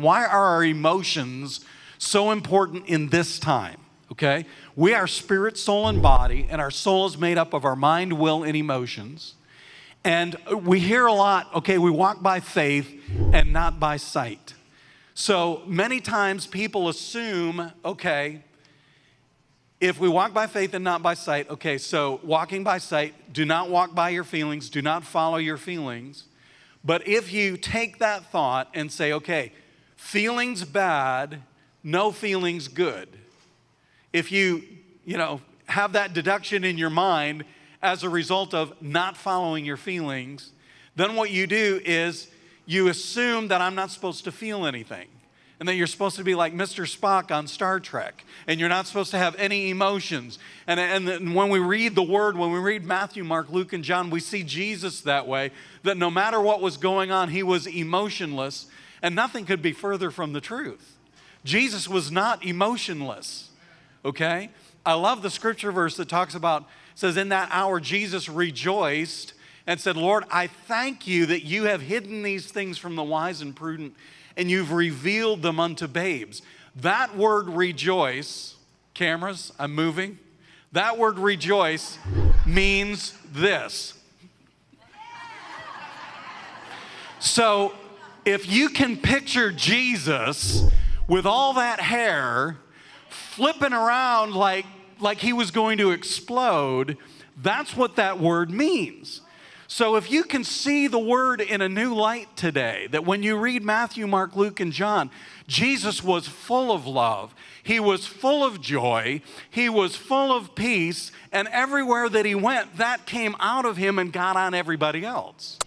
Why are our emotions so important in this time? Okay? We are spirit, soul, and body, and our soul is made up of our mind, will, and emotions. And we hear a lot, okay, we walk by faith and not by sight. So many times people assume, okay, if we walk by faith and not by sight, okay, so walking by sight, do not walk by your feelings, do not follow your feelings. But if you take that thought and say, okay, feelings bad, no feelings good. If you have that deduction in your mind as a result of not following your feelings, then what you do is you assume that I'm not supposed to feel anything. And that you're supposed to be like Mr. Spock on Star Trek. And you're not supposed to have any emotions. And when we read the Word, when we read Matthew, Mark, Luke, and John, we see Jesus that way. That no matter what was going on, he was emotionless. And nothing could be further from the truth. Jesus was not emotionless. Okay? I love the scripture verse that talks about, says, in that hour Jesus rejoiced and said, Lord, I thank you that you have hidden these things from the wise and prudent, and you've revealed them unto babes. That word rejoice, cameras, I'm moving. That word rejoice means this. So if you can picture Jesus with all that hair flipping around like he was going to explode, that's what that word means. So if you can see the word in a new light today, that when you read Matthew, Mark, Luke, and John, Jesus was full of love. He was full of joy. He was full of peace. And everywhere that he went, that came out of him and got on everybody else.